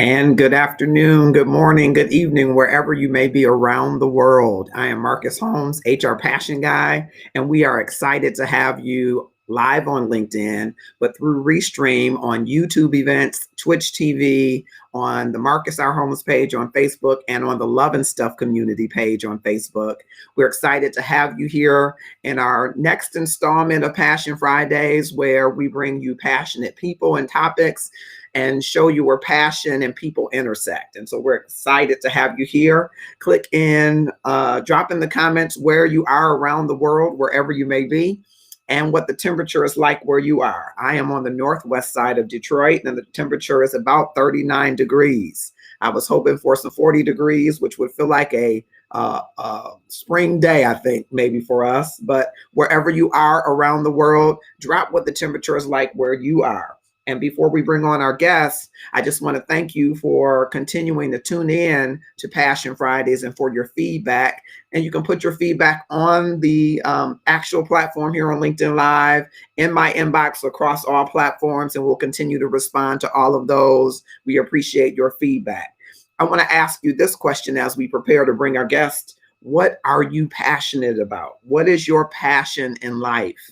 And good afternoon, good morning, good evening, wherever you may be around the world. I am Marcus Holmes, HR Passion Guy, and we are excited to have you live on LinkedIn, but through Restream on YouTube events, Twitch TV, on the Marcus R. Holmes page on Facebook, and on the Love and Stuff community page on Facebook. We're excited to have you here in our next installment of Passion Fridays, where we bring you passionate people and topics and show you where passion and people intersect. And so we're excited to have you here. Click in, drop in the comments where you are around the world, wherever you may be, and what the temperature is like where you are. I am on the northwest side of Detroit, and the temperature is about 39 degrees. I was hoping for some 40 degrees, which would feel like a spring day, I think, maybe for us. But wherever you are around the world, drop what the temperature is like where you are. And before we bring on our guests, I just want to thank you for continuing to tune in to Passion Fridays and for your feedback. And you can put your feedback on the actual platform here on LinkedIn Live, in my inbox across all platforms, and we'll continue to respond to all of those. We appreciate your feedback. I want to ask you this question as we prepare to bring our guests. What are you passionate about? What is your passion in life?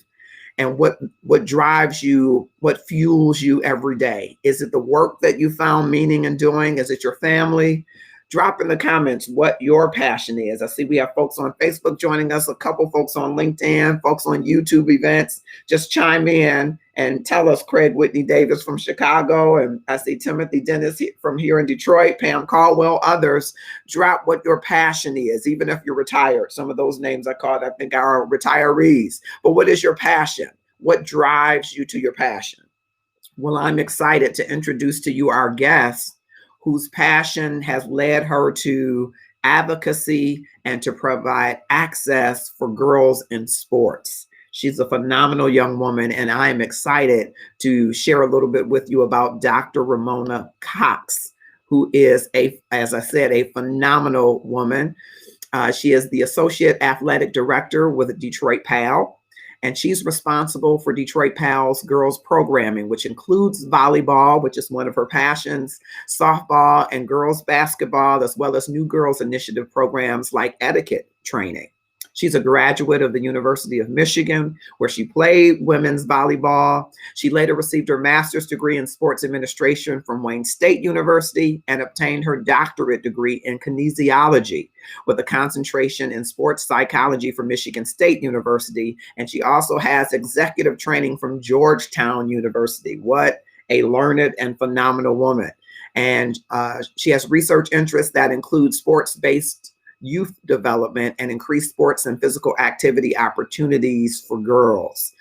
And what drives you, what fuels you every day? Is it the work that you found meaning in doing? Is it your family? Drop in the comments what your passion is. I see we have folks on Facebook joining us, a couple folks on LinkedIn, folks on YouTube events. Just chime in and tell us. Craig Whitney Davis from Chicago, and I see Timothy Dennis from here in Detroit, Pam Caldwell, others. Drop what your passion is, even if you're retired. Some of those names I called, I think, are retirees. But what is your passion? What drives you to your passion? Well, I'm excited to introduce to you our guest, whose passion has led her to advocacy and to provide access for girls in sports. She's a phenomenal young woman, and I am excited to share a little bit with you about Dr. Ramona Cox, who is, as I said, a phenomenal woman. She is the Associate Athletic Director with Detroit PAL, and she's responsible for Detroit PAL's girls programming, which includes volleyball, which is one of her passions, softball, and girls basketball, as well as New Girls Initiative programs like etiquette training. She's a graduate of the University of Michigan, where she played women's volleyball. She later received her master's degree in sports administration from Wayne State University and obtained her doctorate degree in kinesiology with a concentration in sports psychology from Michigan State University. And she also has executive training from Georgetown University. What a learned and phenomenal woman. And she has research interests that include sports-based youth development and increased sports and physical activity opportunities for girls.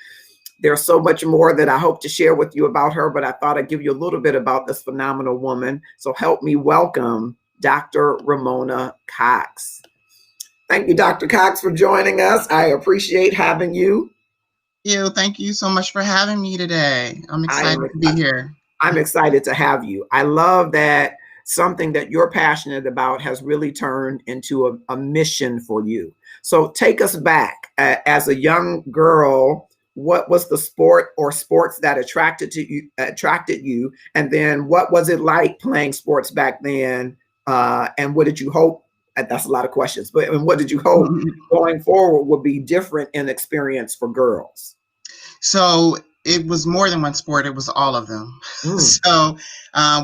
There's so much more that I hope to share with you about her, but I thought I'd give you a little bit about this phenomenal woman. So help me welcome Dr. Ramona Cox. Thank you, Dr. Cox, for joining us. I appreciate having you. Thank you so much for having me today. I'm excited to be here. I'm excited to have you. I love that something that you're passionate about has really turned into a mission for you. So take us back. As a young girl, what was the sport or sports that attracted you? And then what was it like playing sports back then? And what did you hope? That's a lot of questions, but what did you hope going forward would be different in experience for girls? So it was more than one sport. It was all of them. So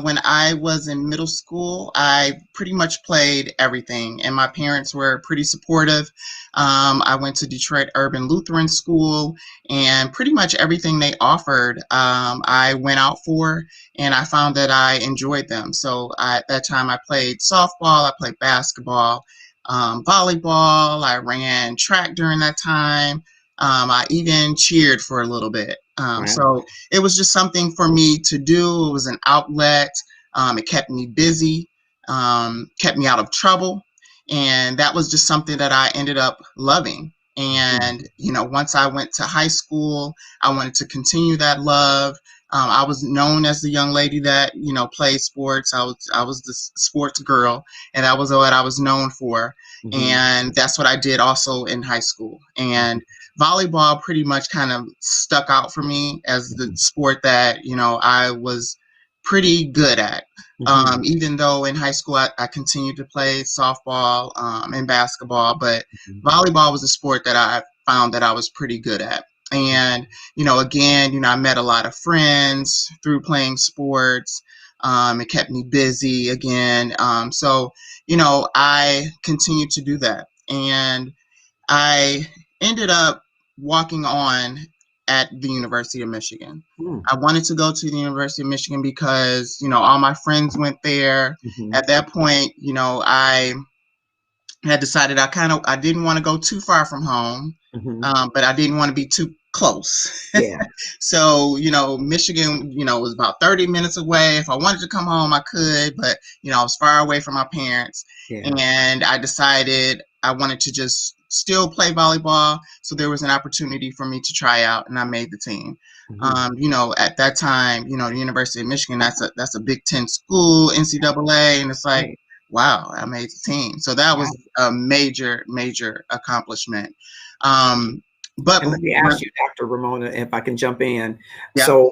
when I was in middle school, I pretty much played everything, and my parents were pretty supportive. I went to Detroit Urban Lutheran School, and pretty much everything they offered, I went out for, and I found that I enjoyed them. So at that time, I played softball, I played basketball, volleyball, I ran track during that time. I even cheered for a little bit. Wow. So it was just something for me to do. It was an outlet. It kept me busy, kept me out of trouble. And that was just something that I ended up loving. And, once I went to high school, I wanted to continue that love. I was known as the young lady that, played sports. I was the sports girl, and that was what I was known for. And that's what I did also in high school. And volleyball pretty much kind of stuck out for me as the sport that, I was pretty good at. Mhm. Even though in high school I continued to play softball and basketball, but Mhm. volleyball was a sport that I found that I was pretty good at. And, again, I met a lot of friends through playing sports. It kept me busy again. I continued to do that. And I ended up walking on at the University of Michigan. Mm. I wanted to go to the University of Michigan because, all my friends went there. Mhm. At that point, I had decided I didn't want to go too far from home, Mhm. but I didn't want to be too close. Yeah. So, Michigan, was about 30 minutes away. If I wanted to come home, I could, but, I was far away from my parents. Yeah. And I decided I wanted to just still play volleyball. So there was an opportunity for me to try out, and I made the team. Mhm. At that time, the University of Michigan, that's a Big Ten school, NCAA, and it's like, Right. wow, I made the team. So that Wow. was a major, major accomplishment. Um, but And let me ask you, Dr. Ramona, if I can jump in. yeah. So,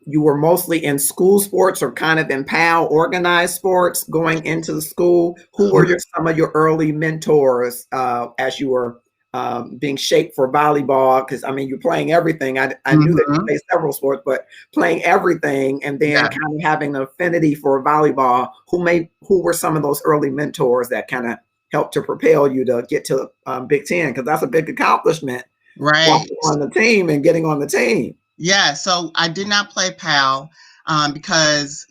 you were mostly in school sports or kind of in PAL organized sports going into the school. Who were some of your early mentors as you were being shaped for volleyball? Because I mean, you're playing everything. I knew that you Mm-hmm. played several sports, but playing everything and then Yeah. kind of having an affinity for volleyball. Who were some of those early mentors that kind of helped to propel you to get to Big Ten? Because that's a big accomplishment Right. walking on the team and getting on the team. Yeah. So I did not play PAL because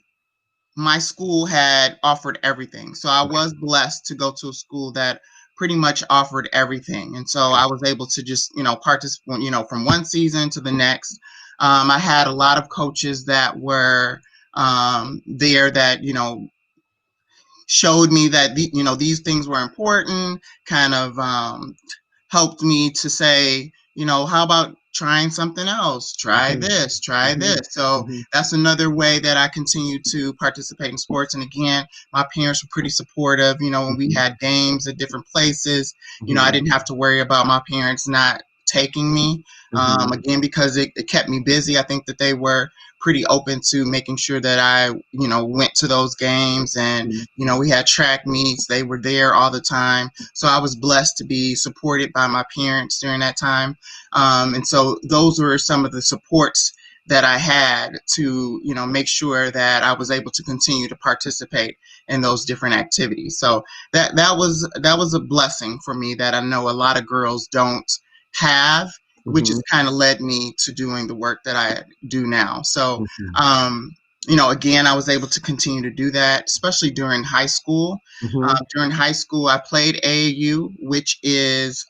my school had offered everything. So I Okay. was blessed to go to a school that pretty much offered everything. And so Okay. I was able to just, participate, from one season to the next. I had a lot of coaches that were there that, showed me that these things were important, kind of helped me to say, how about trying something else, try Mhm. this, try Mhm. this. So Mhm. that's another way that I continue to participate in sports. And again, my parents were pretty supportive. When we Mhm. had games at different places, I Mhm. didn't have to worry about my parents not taking me. Mhm. Again, because it kept me busy. I think that they were pretty open to making sure that I, went to those games. And Mhm. we had track meets. They were there all the time. So I was blessed to be supported by my parents during that time. And so those were some of the supports that I had to, make sure that I was able to continue to participate in those different activities. So that was a blessing for me that I know a lot of girls don't have, which has Mhm. kind of led me to doing the work that I do now. So Mhm. again, I was able to continue to do that, especially during high school. Mhm. During high school, I played AAU, which is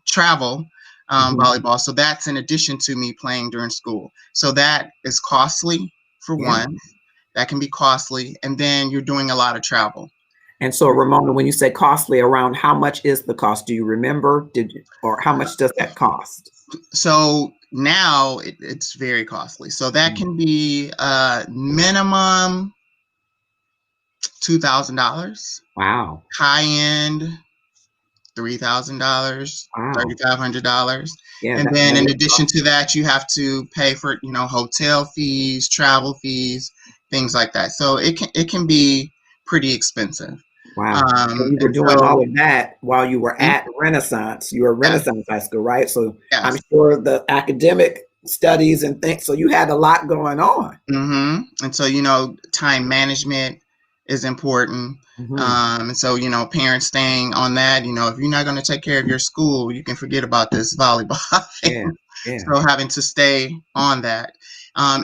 travel Mhm. volleyball. So that's in addition to me playing during school. So that is costly for Yeah. one. That can be costly. And then you're doing a lot of travel. And so, Ramona, when you say costly, around how much is the cost? Do you remember? Or how much does that cost? So now it's very costly. So that Mm. can be minimum $2,000, Wow. high end $3,000, Wow. $3,500. Yeah, And that then in is addition to that, you have to pay for, hotel fees, travel fees, things like that. So it can be pretty expensive. wow. And you were And doing all so, of that while you were mm, at Renaissance. You were at yes, Renaissance High School, right? So I'm yes. sure the academic studies and things, so you had a lot going on. And so, time management is important. Mhm. And so, parents staying on that, if you're not going to take care of your school, you can forget about this volleyball Yeah. thing. Yeah. So having to stay on that.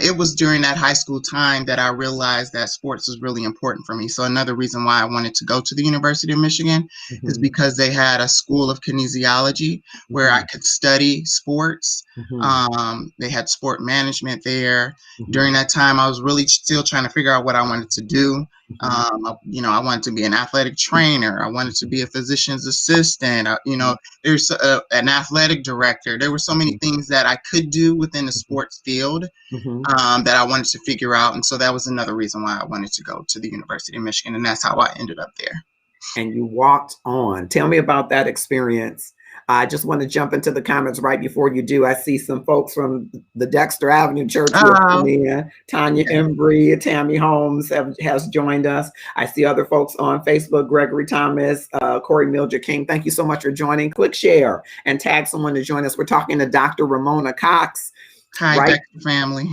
It was during that high school time that I realized that sports was really important for me. So another reason why I wanted to go to the University of Michigan is Mhm. because they had a school of kinesiology where I Mhm. could study sports. Mhm. They had sport management there. Mhm. During that time, I was really still trying to figure out what I wanted to do. Mhm. I wanted to be an athletic trainer. I wanted to be a physician's assistant. Mhm. There's an athletic director. There were so many Mhm. things that I could do within the Mhm. sports field Mhm. that I wanted to figure out. And so that was another reason why I wanted to go to the University of Michigan. And that's how I ended up there. And you walked on. Tell me about that experience. I just want to jump into the comments right before you do. I see some folks from the Dexter Avenue Church who have come Oh, in. Tanya yeah. Embry, Tammy Holmes has joined us. I see other folks on Facebook, Gregory Thomas, Corey Mildred King. Thank you so much for joining. Click share and tag someone to join us. We're talking to Dr. Ramona Cox, Hi, right? Dexter family.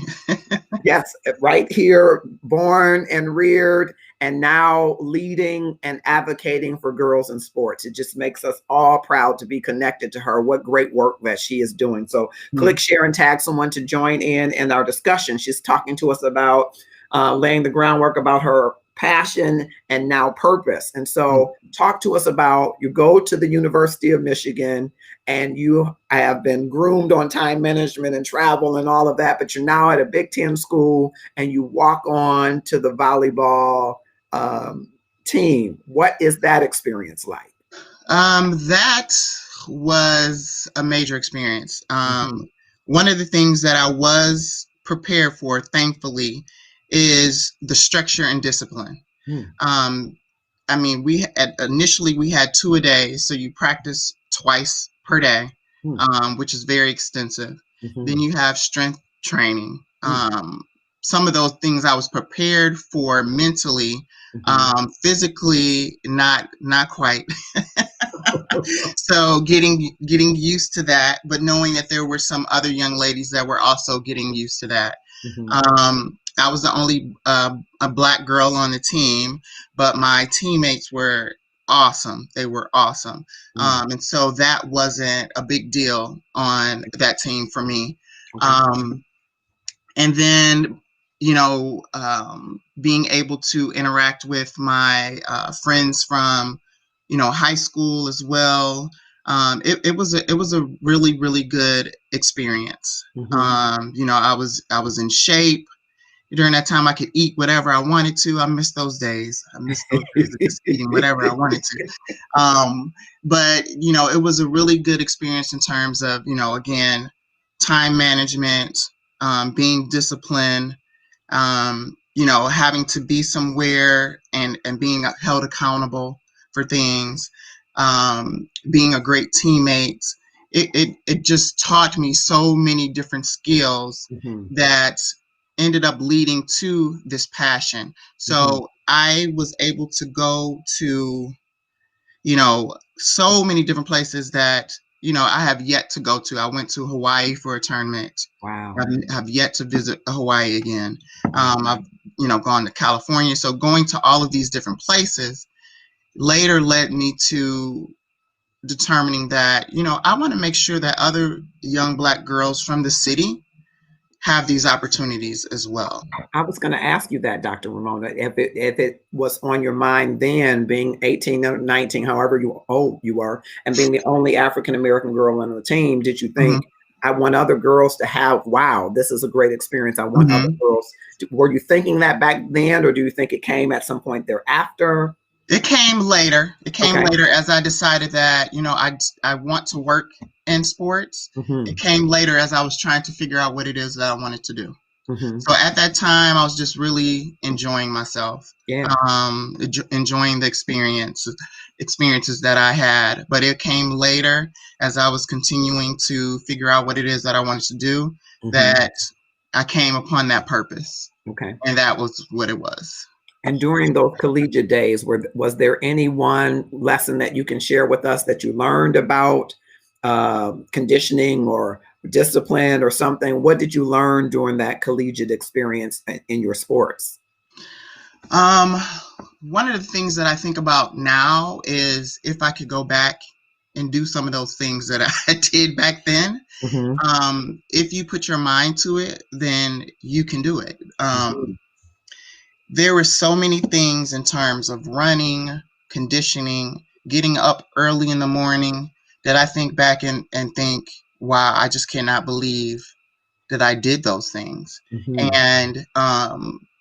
Yes, right here, born and reared, and now leading and advocating for girls in sports. It just makes us all proud to be connected to her. What great work that she is doing. So click share and tag someone to join in our discussion. She's talking to us about laying the groundwork about her passion and now purpose. And so talk to us about, you go to the University of Michigan and you have been groomed on time management and travel and all of that, but you're now at a Big Ten school and you walk on to the volleyball team. What is that experience like? That was a major experience. One of the things that I was prepared for, thankfully, is the structure and discipline. I mean, initially we had 2 a day, so you practice twice per day, which is very extensive. Then you have strength training. Some of those things I was prepared for mentally, physically not quite. So getting used to that, but knowing that there were some other young ladies that were also getting used to that. I was the only a black girl on the team, but my teammates were awesome. They were awesome. And so that wasn't a big deal on that team for me. And then, being able to interact with my friends from, high school as well. It was a really, really good experience. I was in shape. During that time, I could eat whatever I wanted to. I miss those days. I miss those days of just eating whatever I wanted to. But it was a really good experience in terms of, again, time management, being disciplined, having to be somewhere and being held accountable for things, being a great teammate. It just taught me so many different skills that ended up leading to this passion. So I was able to go to, so many different places that, I have yet to go to. I went to Hawaii for a tournament. Wow. I have yet to visit Hawaii again. I've, gone to California. So going to all of these different places later led me to determining that, I want to make sure that other young Black girls from the city have these opportunities as well. I was going to ask you that, Dr. Ramona, if it was on your mind then, being 18 or 19, however old you were, and being the only African American girl on the team, did you think, I want other girls to have, wow, this is a great experience. I want other girls. Were you thinking that back then, or do you think it came at some point thereafter? It came later. It came later as I decided that, I want to work in sports. It came later as I was trying to figure out what it is that I wanted to do. So at that time, I was just really enjoying myself, enjoying the experiences that I had. But it came later as I was continuing to figure out what it is that I wanted to do, that I came upon that purpose. And that was what it was. And during those collegiate days, was there any one lesson that you can share with us that you learned about conditioning or discipline or something? What did you learn during that collegiate experience in your sports? One of the things that I think about now is if I could go back and do some of those things that I did back then. If you put your mind to it, then you can do it. There were so many things in terms of running, conditioning, getting up early in the morning that I think back and think, wow, I just cannot believe that I did those things. And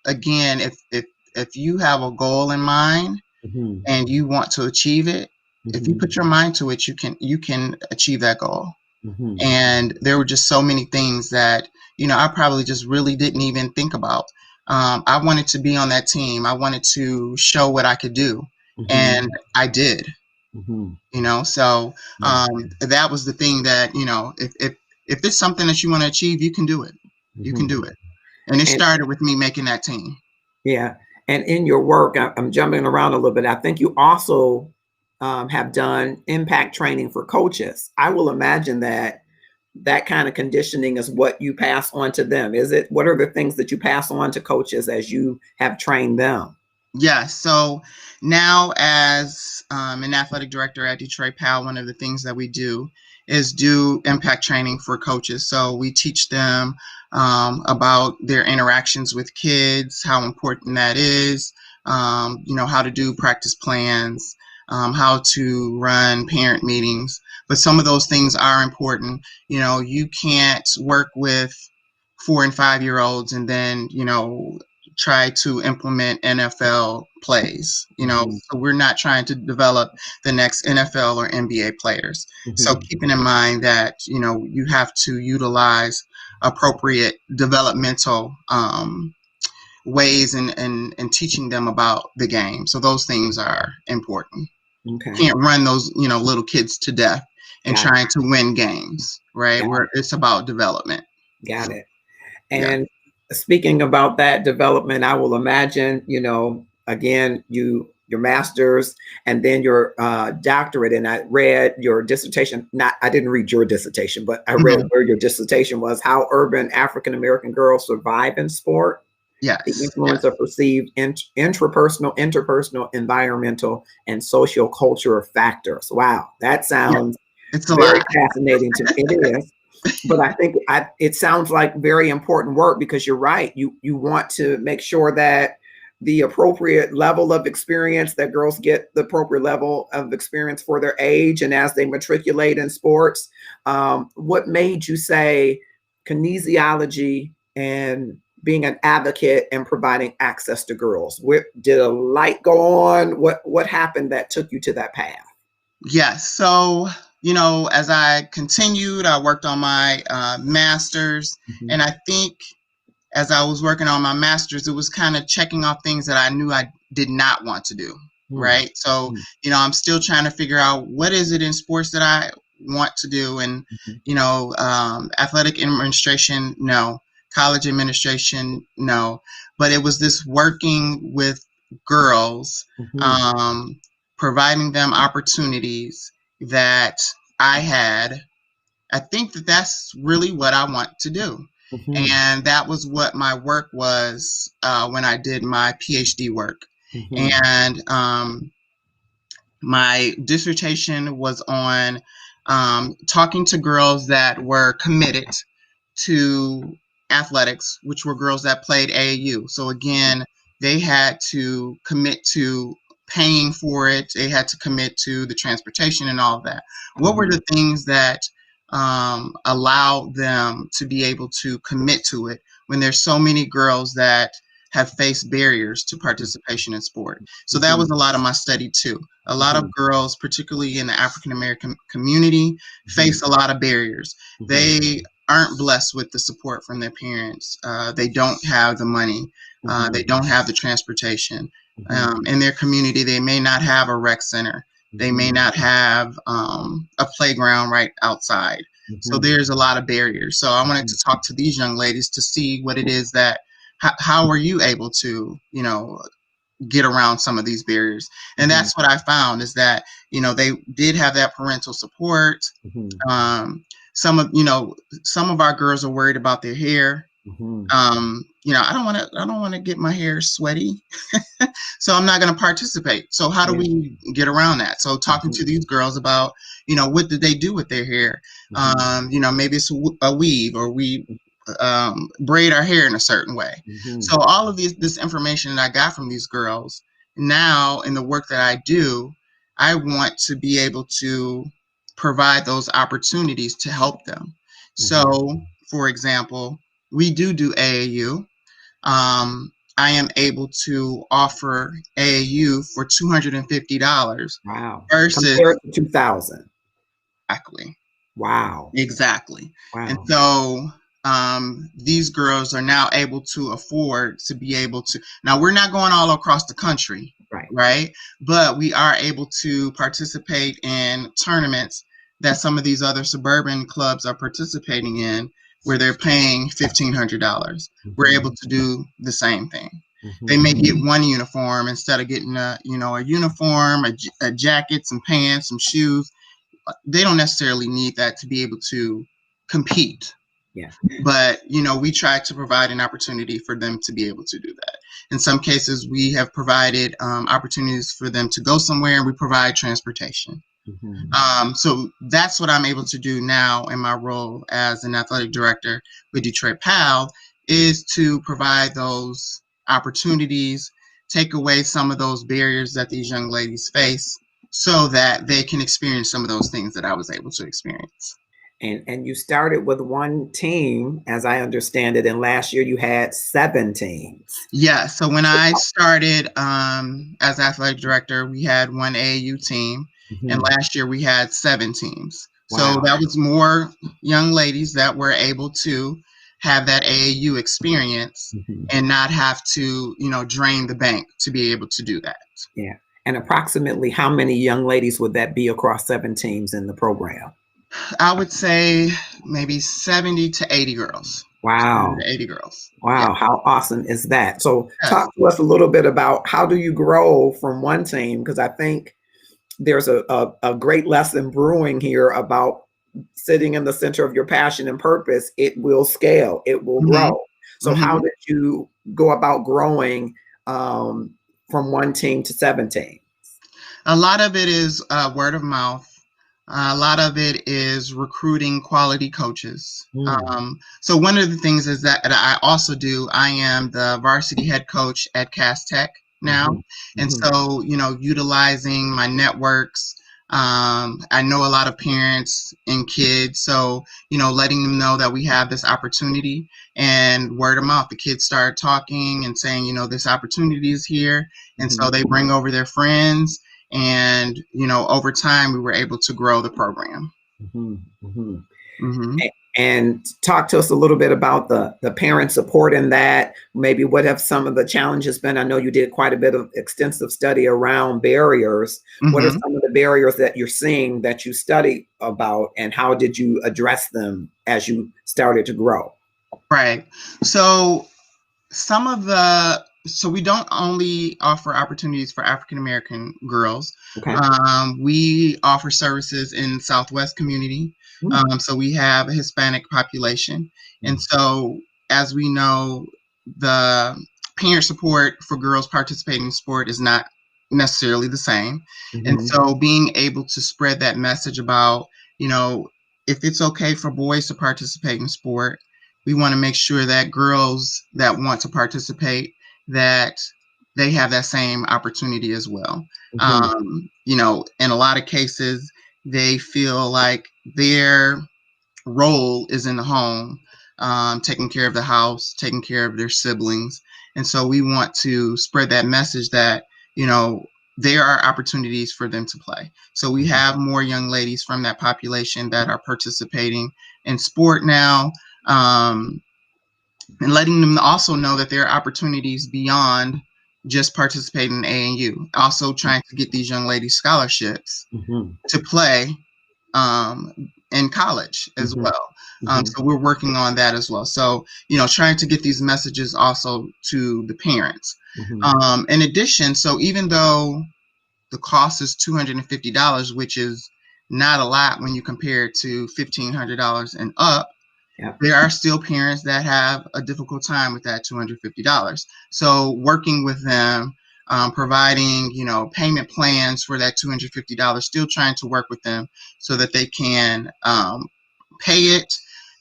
again, if you have a goal in mind and you want to achieve it, if you put your mind to it, you can achieve that goal. And there were just so many things that, I probably just really didn't even think about. I wanted to be on that team. I wanted to show what I could do, and I did. Hmm. So Yeah. that was the thing that, if it's something that you want to achieve, you can do it. You can Hmm. do it. And it And started with me making that team. yeah, and in your work, I'm jumping around a little bit. I think you also have done impact training for coaches. I will imagine that that kind of conditioning is what you pass on to them. Is it? What are the things that you pass on to coaches as you have trained them? Yeah, so now as an athletic director at Detroit Pal, one of the things that we do is do impact training for coaches. So we teach them about their interactions with kids, how important that is, how to do practice plans, how to run parent meetings. But some of those things are important. You can't work with 4 and 5 year olds and then try to implement NFL plays. Hmm. So we're not trying to develop the next NFL or NBA players. So Hmm. keeping in mind that you have to utilize appropriate developmental ways and teaching them about the game. So those things are important. Okay, Can't run those little kids to death and got it, trying to win games, right? got Where it, it's about development. got So it. yeah. And speaking about that development, I will imagine, again, your master's and then your doctorate. And I read your dissertation. Not, I didn't read your dissertation, but I read Mhm. where your dissertation was: how urban African American girls survive in sport, the Yes, influence yes. of perceived intrapersonal, interpersonal, environmental, and social cultural factors. Wow, that Yeah, sounds it's a very lot. fascinating to me. It is, but I think it sounds like very important work because you're right. You want to make sure that the appropriate level of experience that girls get the appropriate level of experience for their age and as they matriculate in sports. What made you say kinesiology and being an advocate and providing access to girls? Did a light go on? What happened that took you to that path? Yes. So, as I continued, I worked on my master's, Mhm. and I think as I was working on my master's, it was kind of checking off things that I knew I did not want to do. Mm. Right. So, Mm. I'm still trying to figure out what is it in sports that I want to do. And, Mhm. athletic administration, no. College administration, no. But it was this working with girls, Mhm. um, providing them opportunities that I had. I think that that's really what I want to do. Mhm. And that was what my work was when I did my PhD work. Mhm. And my dissertation was on talking to girls that were committed to athletics, which were girls that played AAU. So again, they had to commit to paying for it. They had to commit to the transportation and all of that. What were Mhm. the things that allowed them to be able to commit to it when there's so many girls that have faced barriers to participation in sport? So that Mhm. was a lot of my study too. A lot of Mhm. girls, particularly in the African American community, Mhm. face a lot of barriers. Mhm. They aren't blessed with the support from their parents. They don't have the money. They Mhm. don't have the transportation. Mhm. In their community, they may not have a rec center. They may Mhm. not have a playground right outside. So Mhm. there's a lot of barriers. So I wanted Mhm. to talk to these young ladies to see what it is that how are you able to get around some of these barriers. And Mhm. that's what I found is that they did have that parental support. Mhm. um, some of our girls are worried about their hair. Mhm. I don't want to get my hair sweaty, so I'm not going to participate. So how do Yeah. we get around that? So talking Mhm. to these girls about, what did they do with their hair? Mhm. Maybe it's a weave, or we braid our hair in a certain way. Mhm. So all of this information that I got from these girls, now in the work that I do, I want to be able to provide those opportunities to help them. Mhm. So, for example, we do AAU. I am able to offer AAU for $250 Wow. versus Compared to 2000. exactly, Wow. exactly. And Wow. so these girls are now able to afford to be able to. Now we're not going all across the country. Right. right? But we are able to participate in tournaments that some of these other suburban clubs are participating in, where they're paying $1,500. We're able Mhm. to do the same thing. They Mhm. may get one uniform instead of getting a uniform, a jacket, some pants, some shoes. They don't necessarily need that to be able to compete, Yeah. but we try to provide an opportunity for them to be able to do that. In some cases, we have provided opportunities for them to go somewhere, and we provide transportation. Mhm. So that's what I'm able to do now in my role as an athletic director with Detroit PAL, is to provide those opportunities, take away some of those barriers that these young ladies face, so that they can experience some of those things that I was able to experience. And you started with one team, as I understand it, and last year you had 7 teams. Yeah, so when I started as athletic director, we had one AAU team, and Mhm. last year we had 7 teams. So Wow. that was more young ladies that were able to have that AAU experience Mhm. and not have to, drain the bank to be able to do that. Yeah. And approximately how many young ladies would that be across 7 teams in the program? I would say maybe 70 to 80 girls. 70 Wow. to 80 girls. Yeah. Wow, how awesome is that? So Yes. talk to us a little bit about how do you grow from one team? Because I think there's a great lesson brewing here about sitting in the center of your passion and purpose. It will scale, it will hmm grow. So how hmm did you go about growing um, from one team to 17? A lot of it is word of mouth. A lot of it is recruiting quality coaches. Mm, So one of the things is that I also do. I am the varsity head coach at Cass Tech now, mhm, and mhm, so utilizing my networks. I know a lot of parents and kids, so letting them know that we have this opportunity, and word of mouth. The kids start talking and saying, this opportunity is here, and so mhm, they bring over their friends, and over time we were able to grow the program. mhm, mhm. hmm And talk to us a little bit about the parent support in that. Maybe what have some of the challenges been? I know you did quite a bit of extensive study around barriers. What are hmm some of the barriers that you're seeing that you study about, and how did you address them as you started to grow? right. So we don't only offer opportunities for African American girls. Okay. We offer services in Southwest community. Mm, So we have a Hispanic population, and mm, so as we know, the parent support for girls participating in sport is not necessarily the same. And mhm, so being able to spread that message about, you know, if it's okay for boys to participate in sport, we want to make sure that girls that want to participate, that they have that same opportunity as well. mhm, In a lot of cases, they feel like their role is in the home, taking care of the house, taking care of their siblings. And so we want to spread that message that, you know, there are opportunities for them to play. So we mhm, have more young ladies from that population that are participating in sport now, um, and letting them also know that there are opportunities beyond just participating in ANU. Also trying to get these young ladies scholarships mhm, to play in college as mhm, well. mhm, So we're working on that as well. So, trying to get these messages also to the parents. mhm. In addition, so even though the cost is $250, which is not a lot when you compare it to $1,500 and up, Yeah. there are still parents that have a difficult time with that $250. So working with them, providing, payment plans for that $250, still trying to work with them so that they can pay it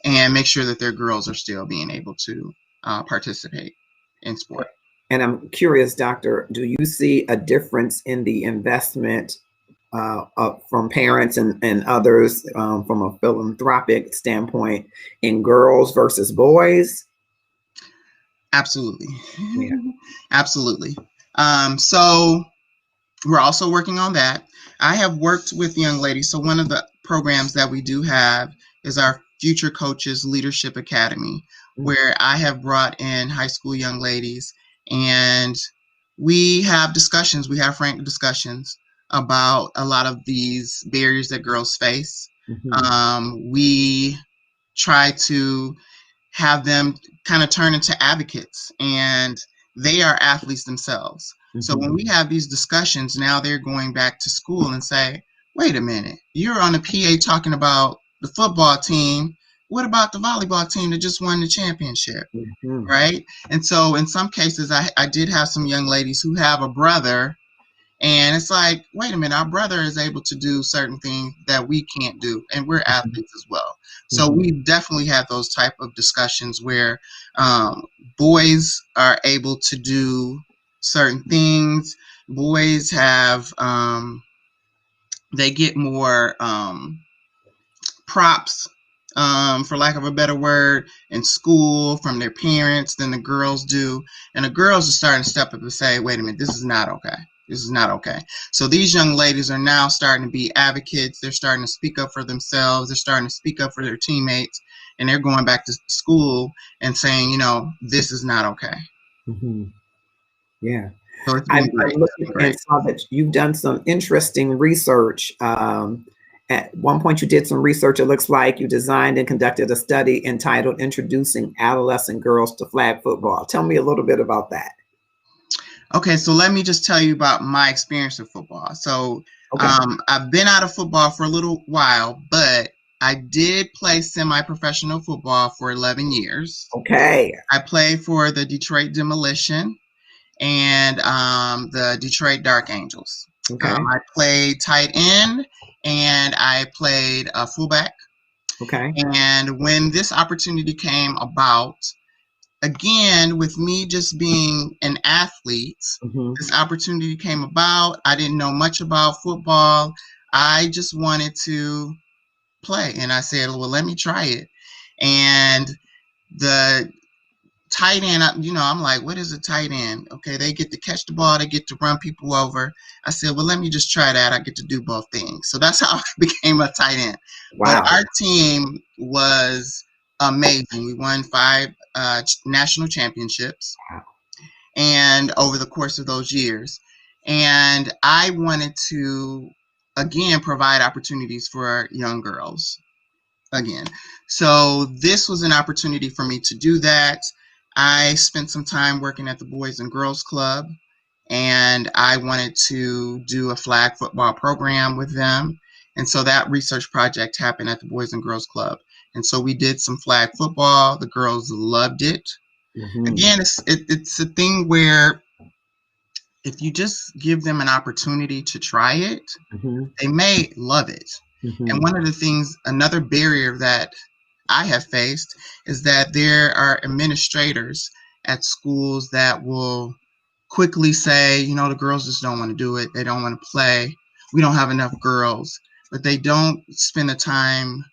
and make sure that their girls are still being able to participate in sport. And I'm curious, Doctor, do you see a difference in the investment from parents and others from a philanthropic standpoint in girls versus boys? Absolutely. Yeah. Absolutely. So we're also working on that. I have worked with young ladies. So one of the programs that we do have is our Future Coaches Leadership Academy, Mm, where I have brought in high school young ladies, and we have discussions, we have frank discussions about a lot of these barriers that girls face. Mm-hmm. We try to have them kind of turn into advocates, and they are athletes themselves. So when Mm-hmm. we have these discussions, now they're going back to school and say, wait a minute, you're on the PA talking about the football team. What about the volleyball team that just won the championship? Mm-hmm. Right. And so in some cases, I did have some young ladies who have a brother, and it's like, wait a minute, our brother is able to do certain things that we can't do, and we're athletes as well. So Mm-hmm. we definitely have those type of discussions where um, boys are able to do certain things. Boys have they get more props, for lack of a better word, in school from their parents than the girls do. And the girls are starting to step up and say, wait a minute, this is not okay. This is not okay. So these young ladies are now starting to be advocates. They're starting to speak up for themselves. They're starting to speak up for their teammates. And they're going back to school and saying, this is not okay. Mm-hmm. Yeah. So it's I'm, been great. I'm It's looking been and great. saw that you've done some interesting research. At one point, you did some research. It looks like you designed and conducted a study entitled Introducing Adolescent Girls to Flag Football. Tell me a little bit about that. Okay, so let me just tell you about my experience with football. So Okay. I've been out of football for a little while, but I did play semi-professional football for 11 years. Okay. I played for the Detroit Demolition and the Detroit Dark Angels. Okay. I played tight end and I played fullback. Okay. And when this opportunity came about, again, with me just being an athlete, Mm-hmm. this opportunity came about. I didn't know much about football. I just wanted to play. And I said, well, let me try it. And the tight end, I'm like, what is a tight end? Okay, they get to catch the ball, they get to run people over. I said, well, let me just try that. I get to do both things. So that's how I became a tight end. But Wow. our team was amazing. We won 5 national championships, Wow. and over the course of those years. And I wanted to, again, provide opportunities for young girls again. So this was an opportunity for me to do that. I spent some time working at the Boys and Girls Club, and I wanted to do a flag football program with them. And so that research project happened at the Boys and Girls Club. And so we did some flag football. The girls loved it. Mm-hmm. Again, it's a thing where if you just give them an opportunity to try it, Mm-hmm. they may love it. And Mm-hmm. one of the things, another barrier that I have faced is that there are administrators at schools that will quickly say, the girls just don't want to do it. They don't want to play. We don't have enough girls. But they don't spend the time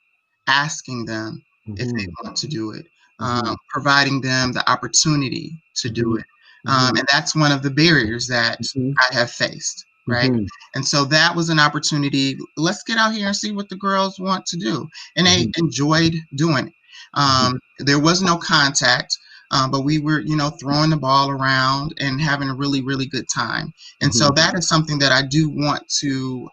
asking them if they Mm-hmm. want to do it, Mm-hmm. providing them the opportunity to do Mm-hmm. it. Mm-hmm. And that's one of the barriers that Mm-hmm. I have faced, right? Mm-hmm. And so that was an opportunity. Let's get out here and see what the girls want to do. And they Mm-hmm. enjoyed doing it. There was no contact, but we were, throwing the ball around and having a really, really good time. And so Mm-hmm. that is something that I do want to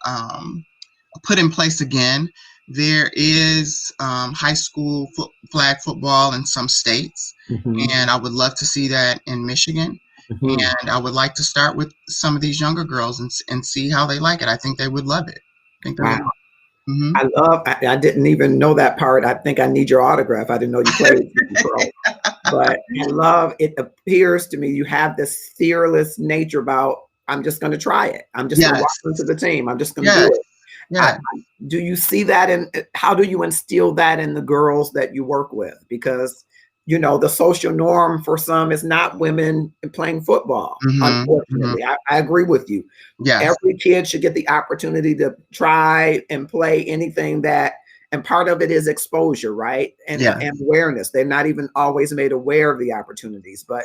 put in place again. There is high school flag football in some states, Mm-hmm. and I would love to see that in Michigan. Mm-hmm. And I would like to start with some of these younger girls and see how they like it. I think they would love it. I think they would Wow. love it. Mm-hmm. I didn't even know that part. I think I need your autograph. I didn't know you played pro. But I love it. Appears to me you have this fearless nature about I'm just going to try it. I'm just going to walk Yes, into the team. I'm just going to do yes, it. yes. Do you see that, and how do you instill that in the girls that you work with? Because the social norm for some is not women playing football. Mm-hmm. Mm-hmm. Unfortunately, I agree with you. Yes, Every kid should get the opportunity to try and play anything that, and part of it is exposure, right? yes. And awareness. They're not even always made aware of the opportunities. But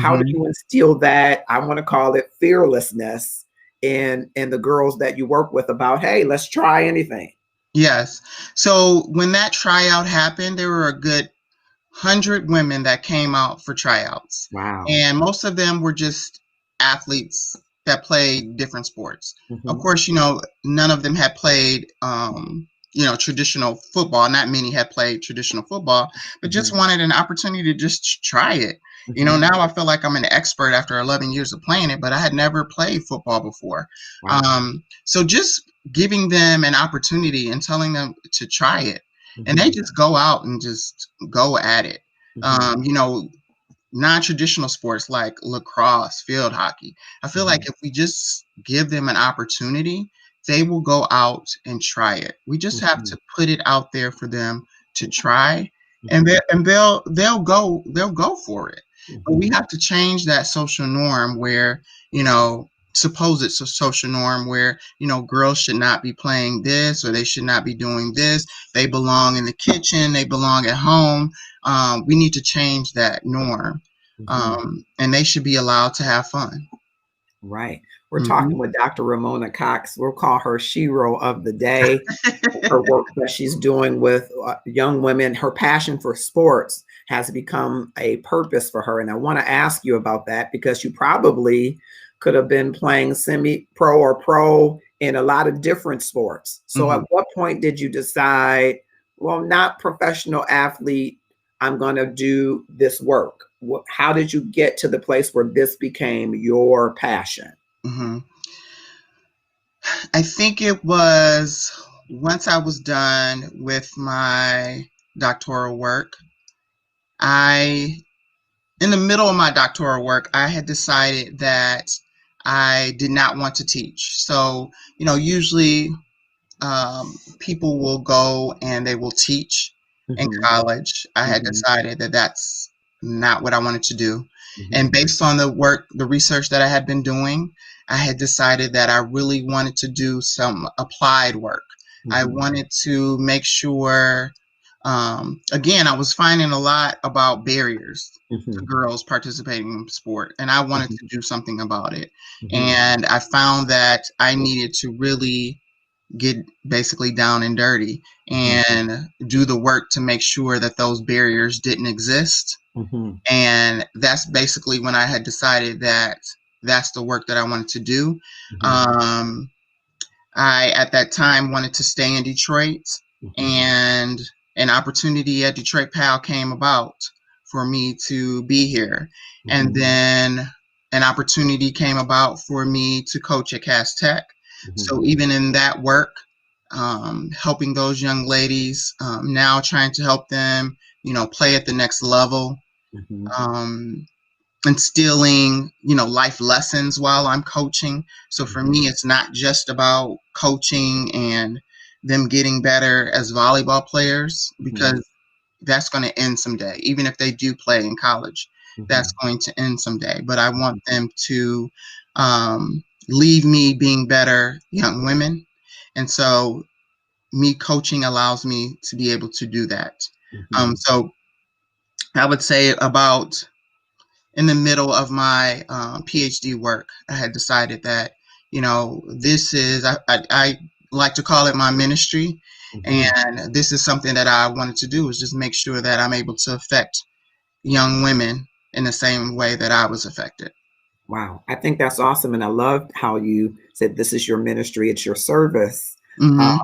how do Mm-hmm. you instill that? I want to call it fearlessness in the girls that you work with about, hey, let's try anything. Yes. So when that tryout happened, there were a good 100 women that came out for tryouts, Wow. and most of them were just athletes that played different sports. Of Mm-hmm. course, none of them had played, traditional football. Not many had played traditional football, but just Mm-hmm. wanted an opportunity to just try it. Mm-hmm. Now I feel like I'm an expert after 11 years of playing it, but I had never played football before. Wow. So just giving them an opportunity and telling them to try it, and they Mm-hmm. just go out and just go at it. Mm-hmm. Um, you know, non-traditional sports like lacrosse, field hockey. I feel like Mm-hmm. if we just give them an opportunity, they will go out and try it. We just have Mm-hmm. to put it out there for them to try, and Mm-hmm. they'll go for it. But we Mm-hmm. have to change that social norm where, you know, suppose it's a social norm where, girls should not be playing this or they should not be doing this. They belong in the kitchen, they belong at home. We need to change that norm, Mm-hmm. and they should be allowed to have fun. Right. We're Hmm. talking with Dr. Ramona Cox. We'll call her Shero of the day. Her work that she's doing with young women, her passion for sports has become a purpose for her. And I want to ask you about that because you probably could have been playing semi pro or pro in a lot of different sports. So at Hmm. what point did you decide, well, not professional athlete, I'm going to do this work? How did you get to the place where this became your passion? Hmm. I think it was once I was done with my doctoral work. I, in the middle of my doctoral work, I had decided that I did not want to teach. So, usually people will go and they will teach in Hmm. college. I had Hmm. decided that that's not what I wanted to do. And Hmm. based on the research that I had been doing, I had decided that I really wanted to do some applied work. I Hmm. wanted to make sure, again, I was finding a lot about barriers to Hmm. girls participating in sport, and I wanted Hmm. to do something about it. Hmm. And I found that I needed to really get basically down and dirty Hmm. and do the work to make sure that those barriers didn't exist. Hmm. And that's basically when I had decided that that's the work that I wanted to do. Hmm. Um, I, at that time, wanted to stay in Detroit, Hmm. and an opportunity at Detroit Pal came about for me to be here. And Hmm. then an opportunity came about for me to coach at Cass Tech. Hmm. So even in that work, helping those young ladies, now trying to help them, play at the next level, Hmm. um, instilling, life lessons while I'm coaching. So for Hmm. me, it's not just about coaching and them getting better as volleyball players, Hmm. because that's going to end someday. Even if they do play in college, that's Hmm. going to end someday. But I want them to leave me being better young women. And so me coaching allows me to be able to do that. Hmm. So I would say about in the middle of my PhD work, I had decided that, this is, I like to call it my ministry. Hmm. And this is something that I wanted to do, is just make sure that I'm able to affect young women in the same way that I was affected. Wow, I think that's awesome, and I loved how you said this is your ministry, it's your service. Uh, Hmm.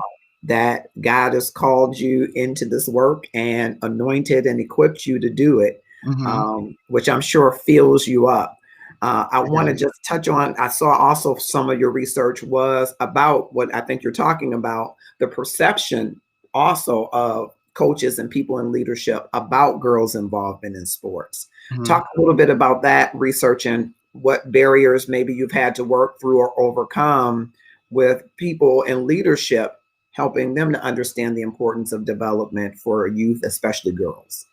that God has called you into this work and anointed and equipped you to do it, Hmm. which I'm sure fills you up. I It want to does. just touch on, I saw also some of your research was about what I think you're talking about, the perception also of coaches and people in leadership about girls' involvement in sports. Hmm. Talk a little bit about that research and what barriers maybe you've had to work through or overcome with people in leadership, helping them to understand the importance of development for youth, especially girls.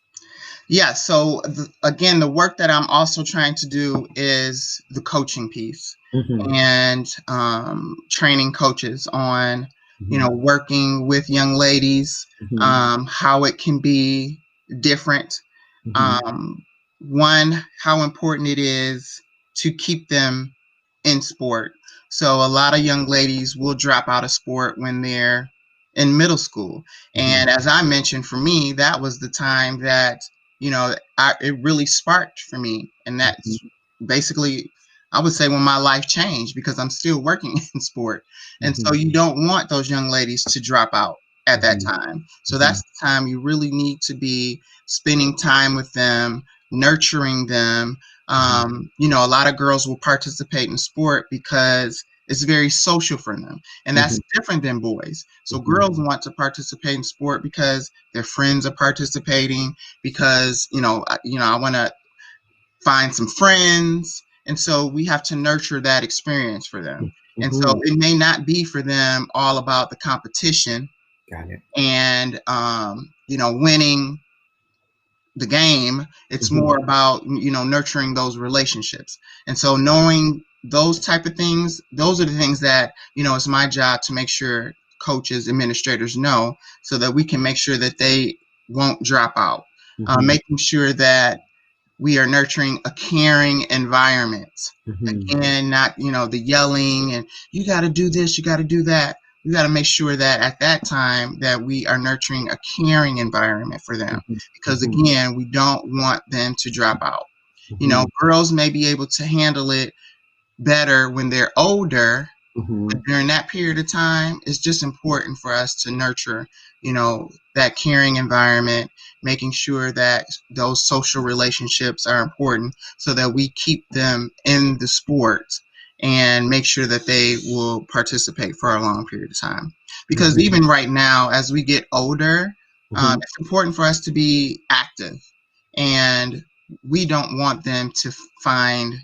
Yeah. So again, the work that I'm also trying to do is the coaching piece, Hmm. and training coaches on, Hmm. working with young ladies, Hmm. how it can be different. Hmm. Um, One, how important it is to keep them in sport. So a lot of young ladies will drop out of sport when they're in middle school. Hmm. And as I mentioned, for me, that was the time that, it really sparked for me. And that's basically I would say when my life changed, because I'm still working in sport. And so Mm-hmm. you don't want those young ladies to drop out at that Mm-hmm. time. So Mm-hmm. that's the time you really need to be spending time with them, nurturing them. A lot of girls will participate in sport because it's very social for them. And Mm-hmm. that's different than boys. So Mm-hmm. girls want to participate in sport because their friends are participating, because, I want to find some friends. And so we have to nurture that experience for them. And so Mm-hmm. it may not be for them all about the competition Got it. and, winning the game. It's Mm-hmm. more about, nurturing those relationships. And so knowing those type of things, those are the things that, it's my job to make sure coaches, administrators know, so that we can make sure that they won't drop out. Mm-hmm. Making sure that we are nurturing a caring environment. Mm-hmm. Again, not, the yelling and you got to do this, you got to do that. We got to make sure that at that time that we are nurturing a caring environment for them, because Mm-hmm. again, we don't want them to drop out. Mm-hmm. Girls may be able to handle it better when they're older, Mm-hmm. but during that period of time, it's just important for us to nurture, that caring environment, making sure that those social relationships are important so that we keep them in the sport and make sure that they will participate for a long period of time. Because Mm-hmm. even right now, as we get older, Mm-hmm. it's important for us to be active, and we don't want them to find,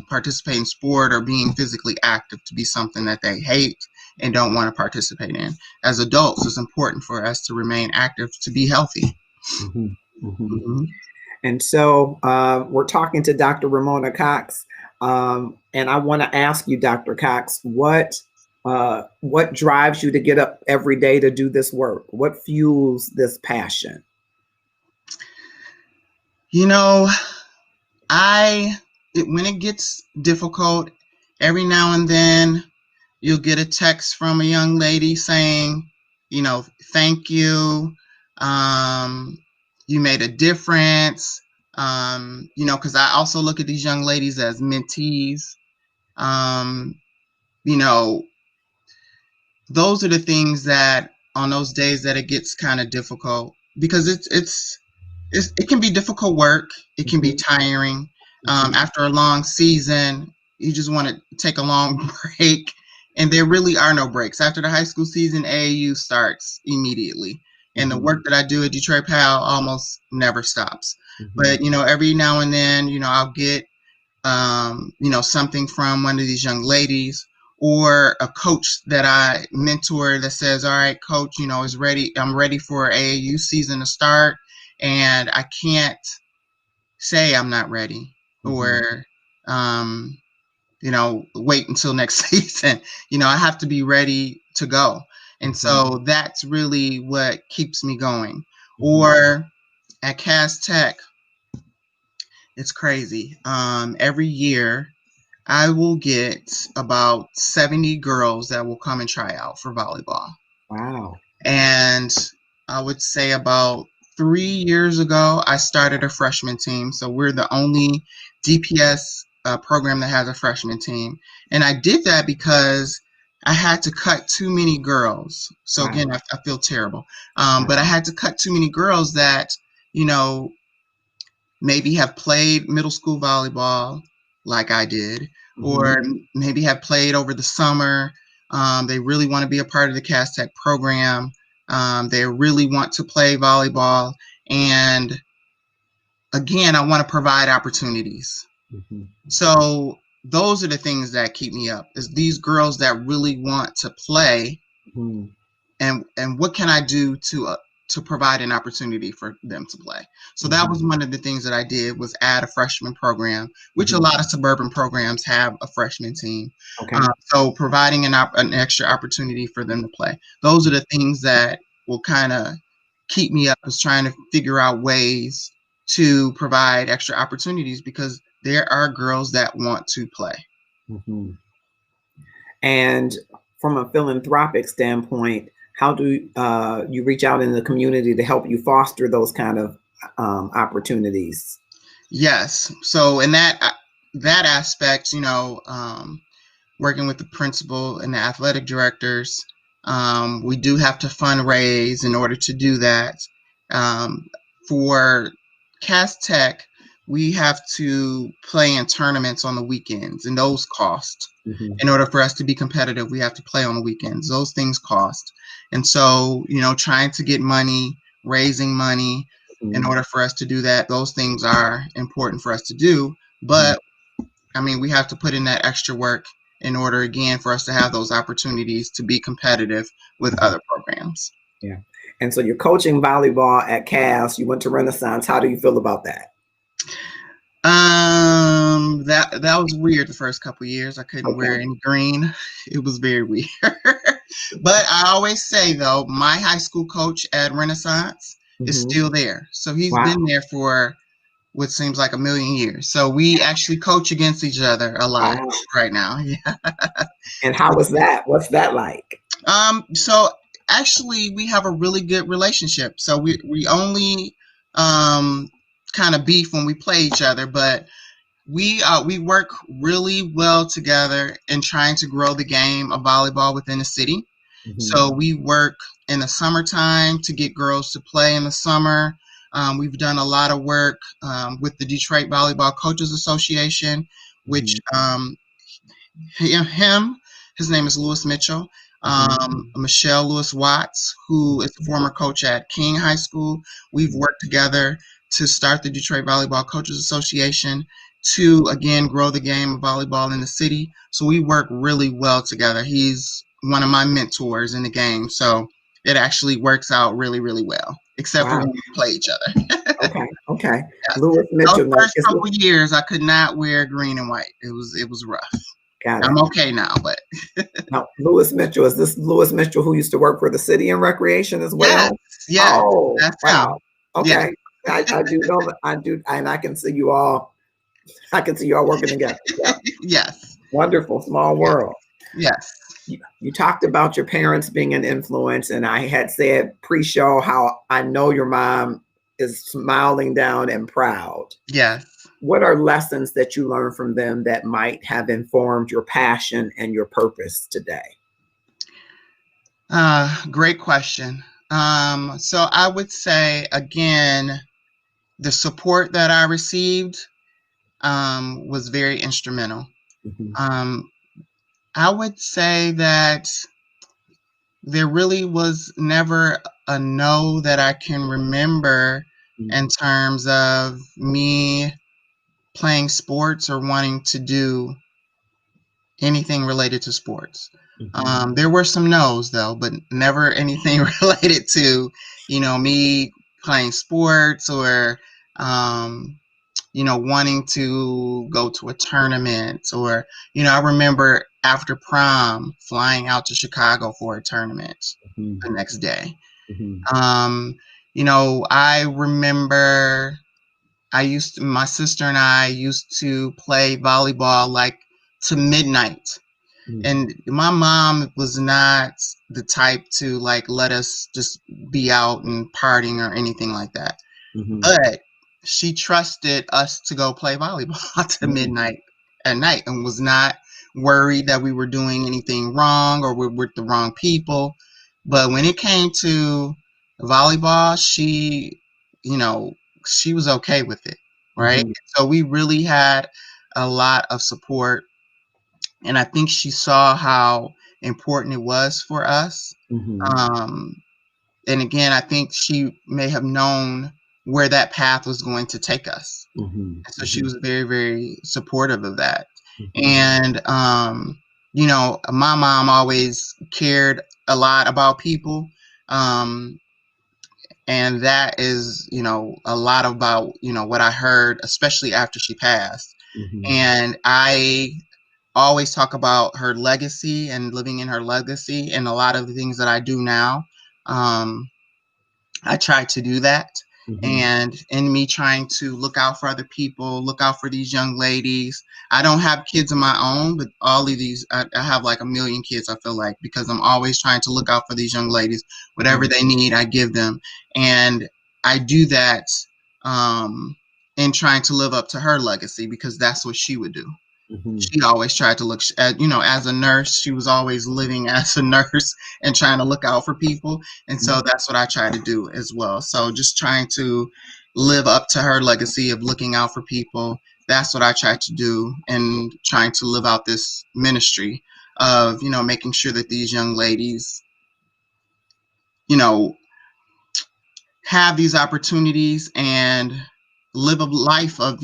participating in sport or being physically active to be something that they hate and don't want to participate in. As adults, it's important for us to remain active to be healthy. Mm-hmm. Mm-hmm. Mm-hmm. And so we're talking to Dr. Ramona Cox, and I want to ask you, Dr. Cox, what drives you to get up every day to do this work? What fuels this passion? You know, when it gets difficult, every now and then you'll get a text from a young lady saying, thank you. Um, you made a difference. Because I also look at these young ladies as mentees. Um, you know, those are the things that on those days that it gets kind of difficult, because it can be difficult work. It can be Mm-hmm. tiring. Mm-hmm. After a long season, you just want to take a long break. And there really are no breaks. After the high school season, AAU starts immediately. And the Mm-hmm. work that I do at Detroit Pal almost never stops. Mm-hmm. But, every now and then, I'll get, something from one of these young ladies or a coach that I mentor that says, all right, coach, is ready. I'm ready for AAU season to start. And I can't say I'm not ready, Mm-hmm. or, wait until next season. I have to be ready to go. And Mm-hmm. so that's really what keeps me going. Mm-hmm. Or at Cass Tech, it's crazy. Every year, I will get about 70 girls that will come and try out for volleyball. Wow. And I would say about 3 years ago, I started a freshman team. So we're the only DPS program that has a freshman team. And I did that because I had to cut too many girls. So Wow. again, I feel terrible. Wow. But I had to cut too many girls that, you know, maybe have played middle school volleyball like I did, Mm-hmm. or maybe have played over the summer. They really want to be a part of the Cass Tech program. They really want to play volleyball. And again, I want to provide opportunities. Mm-hmm. So those are the things that keep me up, is these girls that really want to play, Mm-hmm. and what can I do to provide an opportunity for them to play. So that Mm-hmm. was one of the things that I did, was add a freshman program, which a Mm-hmm. lot of suburban programs have a freshman team. Okay. So providing an extra opportunity for them to play. Those are the things that will kind of keep me up, is trying to figure out ways to provide extra opportunities, because there are girls that want to play. Mm-hmm. And from a philanthropic standpoint, how do you reach out in the community to help you foster those kind of opportunities? Yes. So, and that that aspect, working with the principal and the athletic directors, we do have to fundraise in order to do that. Um, for Cass Tech, we have to play in tournaments on the weekends, and those cost. Mm-hmm. In order for us to be competitive, we have to play on the weekends. Those things cost. And so, trying to get money, raising money in order for us to do that, those things are important for us to do. Mm-hmm. But I mean, we have to put in that extra work in order, again, for us to have those opportunities to be competitive with Mm-hmm. other programs. Yeah. And so you're coaching volleyball at Cass. You went to Renaissance. How do you feel about that? That was weird the first couple of years. I couldn't wear Okay. any green. It was very weird. But I always say though, my high school coach at Renaissance is Mm-hmm. still there. So he's Wow. been there for what seems like a million years. So we actually coach against each other a lot Wow. right now. Yeah. And how was that? What's that like? So actually we have a really good relationship. So we only kind of beef when we play each other, but we work really well together in trying to grow the game of volleyball within the city. Mm-hmm. So we work in the summertime to get girls to play in the summer. We've done a lot of work with the Detroit Volleyball Coaches Association, which Mm-hmm. him, his name is Lewis Mitchell. Mm-hmm. Michelle Lewis Watts, who is the former coach at King High School. We've worked together to start the Detroit Volleyball Coaches Association to, again, grow the game of volleyball in the city. So we work really well together. He's one of my mentors in the game. So it actually works out really, really well, except for Wow. when we play each other. Okay. Okay. Yes. Lewis Those Mitchell. Now, first couple of years, I could not wear green and white. It was rough. got I'm it. okay now, but Now, Lewis Mitchell, is this Lewis Mitchell who used to work for the city and recreation as yes, well? yes, Oh, that's him. wow. Yes, Okay. I do know that I do, and I can see you all. I can see you all working together. Yeah. yes, Wonderful. Small world. yes, You talked about your parents being an influence, and I had said pre-show how I know your mom is smiling down and proud. yes. What are lessons that you learned from them that might have informed your passion and your purpose today? Great question. So I would say again, the support that I received was very instrumental. Mm-hmm. Um, I would say that there really was never a no that I can remember in terms of me playing sports or wanting to do anything related to sports. Mm-hmm. There were some no's though, but never anything related to, me playing sports or, um, wanting to go to a tournament or, I remember after prom flying out to Chicago for a tournament Mm-hmm. the next day. Mm-hmm. Um, I remember my sister and I used to play volleyball like to midnight. And my mom was not the type to like let us just be out and partying or anything like that. Mm-hmm. But she trusted us to go play volleyball to Mm-hmm. midnight at night and was not worried that we were doing anything wrong or we were with the wrong people. But when it came to volleyball, you know, she was okay with it, right? Mm-hmm. So we really had a lot of support, and I think she saw how important it was for us. Mm-hmm. Um, and again, I think she may have known where that path was going to take us. Mm-hmm. And so she was very, very supportive of that. Mm-hmm. And, my mom always cared a lot about people. Um, and that is, a lot about, what I heard, especially after she passed. Mm-hmm. And I always talk about her legacy and living in her legacy and a lot of the things that I do now. Um, I try to do that. Mm-hmm. And in me trying to look out for other people, look out for these young ladies. I don't have kids of my own, but all of these, I have like a million kids, I feel like, because I'm always trying to look out for these young ladies. Whatever they need, I give them. And I do that. Um, and trying to live up to her legacy, because that's what she would do. Mm-hmm. She always tried to look at, as a nurse, she was always living as a nurse and trying to look out for people. And so that's what I try to do as well. So just trying to live up to her legacy of looking out for people. That's what I try to do, and trying to live out this ministry of, making sure that these young ladies, you know, have these opportunities and live a life of,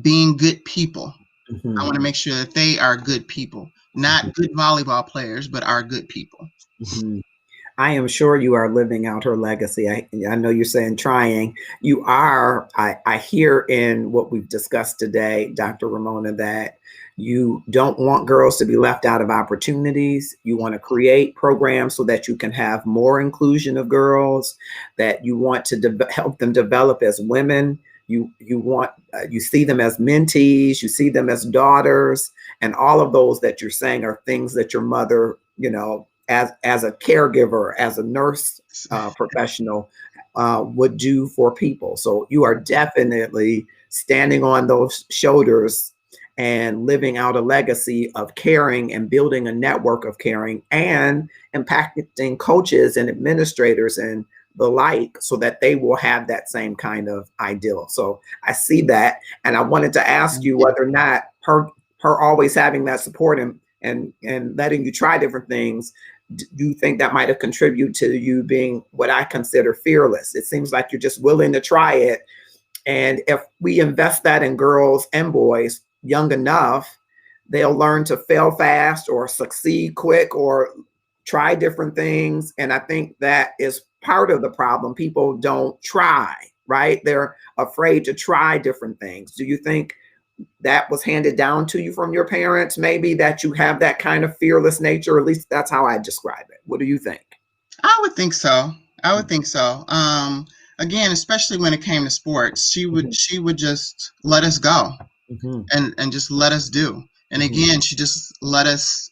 being good people. I Mm-hmm. want to make sure that they are good people, not good volleyball players, but are good people. Mm-hmm. I am sure you are living out her legacy. I know you're saying trying. You are. I hear in what we've discussed today, Dr. Ramona, that you don't want girls to be left out of opportunities. You want to create programs so that you can have more inclusion of girls, that you want to help them develop as women. You see them as mentees, you see them as daughters, and all of those that you're saying are things that your mother, as a caregiver, as a nurse professional, would do for people. So you are definitely standing on those shoulders and living out a legacy of caring and building a network of caring and impacting coaches and administrators and the like, so that they will have that same kind of ideal. So I see that, and I wanted to ask Thank you you. whether or not her always having that support and letting you try different things, do you think that might have contributed to you being what I consider fearless? It seems like you're just willing to try it. And if we invest that in girls and boys young enough, they'll learn to fail fast or succeed quick or try different things. And I think that is part of the problem. People don't try, right? They're afraid to try different things. Do you think that was handed down to you from your parents, maybe, that you have that kind of fearless nature? At least that's how I describe it. What do you think? I would think so. I would think so. Again, especially when it came to sports, Mm-hmm. she would just let us go, Mm-hmm. and just let us do. And Mm-hmm. again, she just let us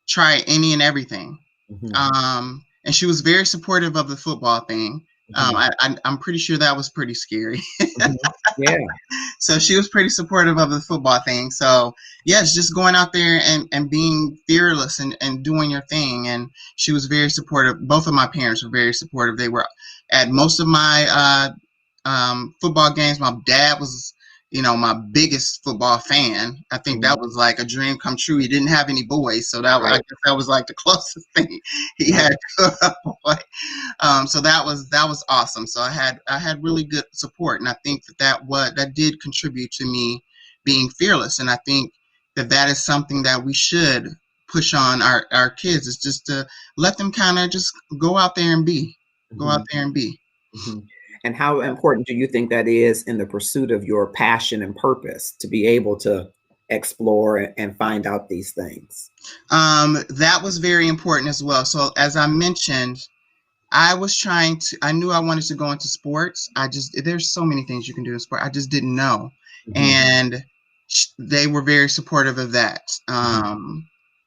try any and everything. Mm-hmm. And she was very supportive of the football thing. Mm-hmm. I'm pretty sure that was pretty scary. Mm-hmm. Yeah. So she was pretty supportive of the football thing. So yes, just going out there and being fearless and doing your thing. And she was very supportive. Both of my parents were very supportive. They were at most of my football games. My dad was, my biggest football fan. I think Mm-hmm. that was like a dream come true. He didn't have any boys, so I Right. guess that was like the closest thing he Right. had to a boy. So that was awesome. So I had really good support, and I think that did contribute to me being fearless. And I think that is something that we should push on our kids, is just to let them kind of just go out there and be, go out Mm-hmm. there and be. Mm-hmm. And how important do you think that is in the pursuit of your passion and purpose, to be able to explore and find out these things? That was very important as well. So as I mentioned, I knew I wanted to go into sports. There's so many things you can do in sport. I just didn't know. Mm-hmm. And they were very supportive of that. Mm-hmm.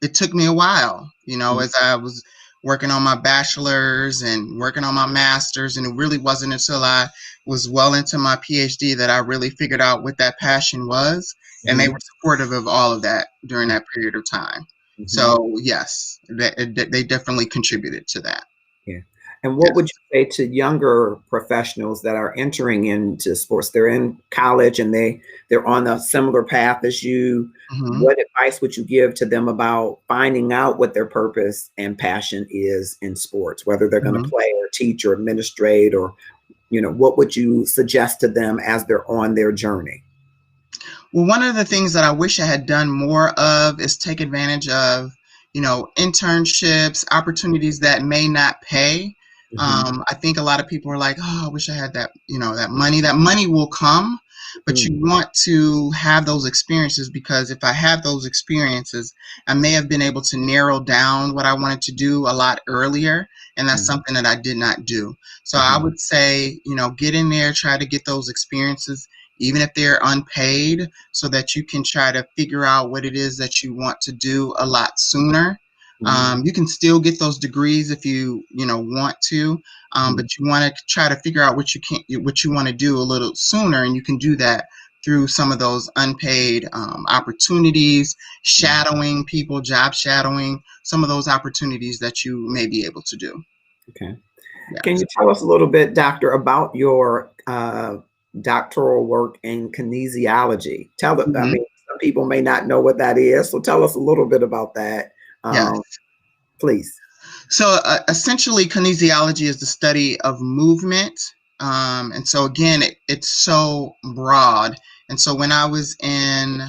It took me a while, Mm-hmm. as I was working on my bachelor's and working on my master's. And it really wasn't until I was well into my PhD that I really figured out what that passion was. And they Mm-hmm. were supportive of all of that during that period of time. Mm-hmm. So, yes, they definitely contributed to that. Yeah. And what would Yes. you say to younger professionals that are entering into sports? They're in college and they're on a similar path as you. Mhm. What advice would you give to them about finding out what their purpose and passion is in sports, whether they're going to Mhm. play or teach or administrate, or what would you suggest to them as they're on their journey? Well, one of the things that I wish I had done more of is take advantage of, internships, opportunities that may not pay. Hmm. I think a lot of people are like, oh, I wish I had that, that money. That money will come, but you Hmm. want to have those experiences, because if I had those experiences, I may have been able to narrow down what I wanted to do a lot earlier. And that's Hmm. something that I did not do. So I Hmm. would say, get in there, try to get those experiences, even if they're unpaid, so that you can try to figure out what it is that you want to do a lot sooner. Mm-hmm. You can still get those degrees if you want to, but you want to try to figure out what you want to do a little sooner, and you can do that through some of those unpaid opportunities, Mm-hmm. shadowing people, job shadowing, some of those opportunities that you may be able to do. Okay. Can Yes. you tell us a little bit, Doctor, about your doctoral work in kinesiology? I Mhm. mean, some people may not know what that is, so tell us a little bit about that, Yes. please. So essentially, kinesiology is the study of movement. And so, again, it's so broad. And so, when I was in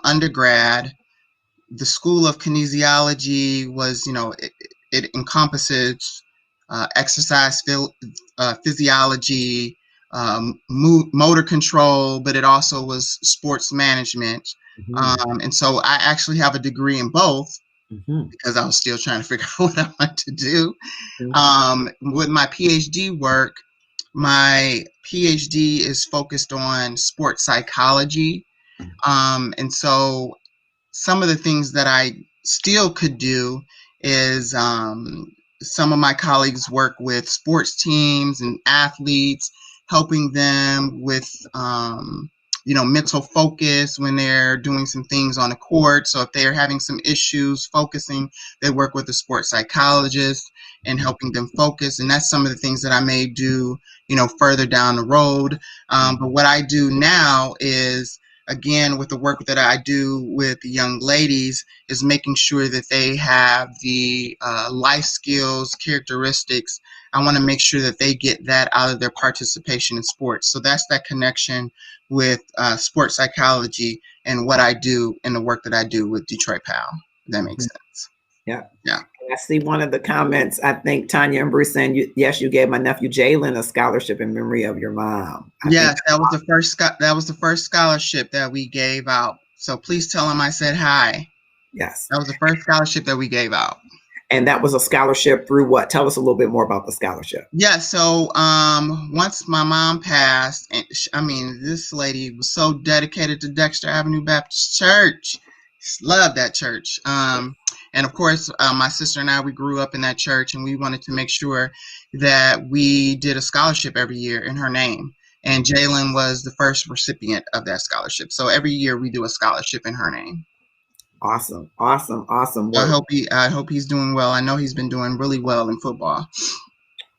undergrad, the School of Kinesiology was, it encompasses exercise physiology, motor control, but it also was sports management. Hmm. And so, I actually have a degree in both Hmm. because I was still trying to figure out what I want to do. Hmm. With my PhD work, my PhD is focused on sports psychology. And so some of the things that I still could do is some of my colleagues work with sports teams and athletes, helping them with mental focus when they're doing some things on the court. So if they're having some issues focusing, they work with a sports psychologist and helping them focus. And that's some of the things that I may do, further down the road. But what I do now is, again, with the work that I do with the young ladies, is making sure that they have the life skills, characteristics. I want to make sure that they get that out of their participation in sports. So that's that connection with sports psychology and what I do and the work that I do with Detroit PAL. If that makes Hmm. sense. Yeah. Yeah. I see one of the comments. I think Tanya and Bruce saying, yes, you gave my nephew Jalen a scholarship in memory of your mom. I think Yes, that was the first scholarship that we gave out. So please tell him I said hi. yes. That was the first scholarship that we gave out. And that was a scholarship through what? Tell us a little bit more about the scholarship. Yeah, so once my mom passed, and I mean, this lady was so dedicated to Dexter Avenue Baptist Church. Just loved that church. And of course, my sister and I, we grew up in that church, and we wanted to make sure that we did a scholarship every year in her name. And Jalen was the first recipient of that scholarship. So every year we do a scholarship in her name. Awesome, awesome, awesome work. I hope he's doing well. I know he's been doing really well in football.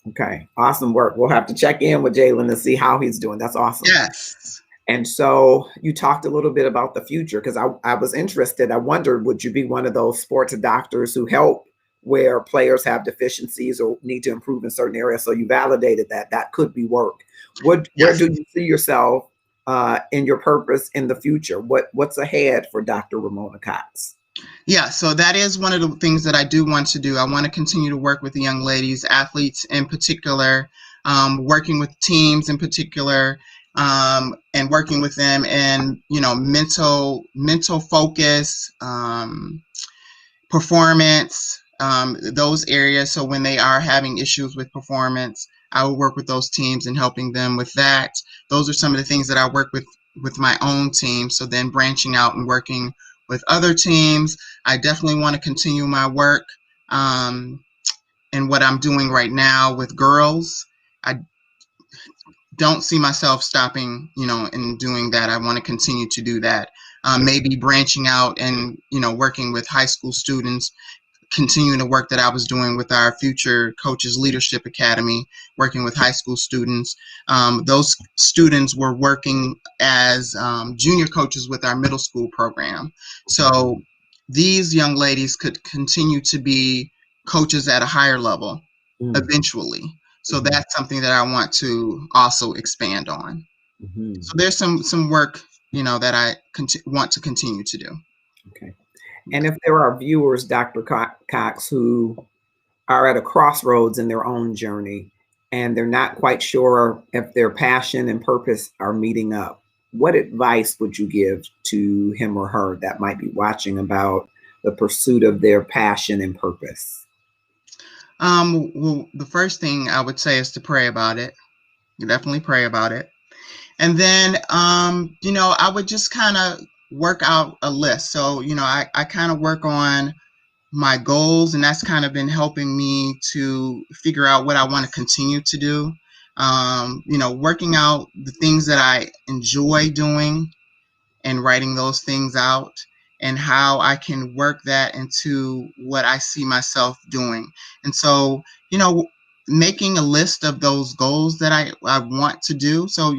Okay, awesome work. We'll have to check in with Jalen and see how he's doing. That's awesome. Yes. And so you talked a little bit about the future because I was interested. I wondered, would you be one of those sports doctors who help where players have deficiencies or need to improve in certain areas? So you validated that that could be work. Where Yes. do you see yourself in your purpose in the future? What's ahead for Dr. Ramona Cox? Yeah, so that is one of the things that I do want to do. I want to continue to work with the young ladies, athletes in particular, working with teams in particular, and working with them in mental focus, performance, those areas. So when they are having issues with performance, I will work with those teams and helping them with that. Those are some of the things that I work with my own team. So then branching out and working with other teams, I definitely want to continue my work and what I'm doing right now with girls. I don't see myself stopping, and doing that. I want to continue to do that. Maybe branching out and working with high school students, continuing the work that I was doing with our Future Coaches Leadership Academy, working with high school students. Those students were working as junior coaches with our middle school program. So these young ladies could continue to be coaches at a higher level Mm-hmm. eventually. So that's something that I want to also expand on. Mm-hmm. So there's some work, that I want to continue to do. Okay. And if there are viewers, Dr. Cox, who are at a crossroads in their own journey and they're not quite sure if their passion and purpose are meeting up, what advice would you give to him or her that might be watching about the pursuit of their passion and purpose? Well, the first thing I would say is to pray about it. You definitely pray about it. And then, I would just kind of work out a list. So, I kind of work on my goals, and that's kind of been helping me to figure out what I want to continue to do. Working out the things that I enjoy doing and writing those things out, and how I can work that into what I see myself doing. And so, making a list of those goals that I want to do. So,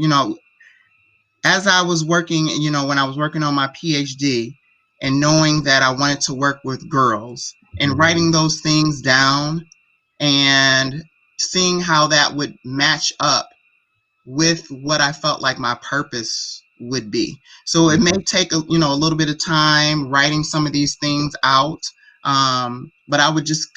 as I was working, when I was working on my PhD and knowing that I wanted to work with girls and writing those things down and seeing how that would match up with what I felt like my purpose would be. So it may take a little bit of time writing some of these things out, but I would just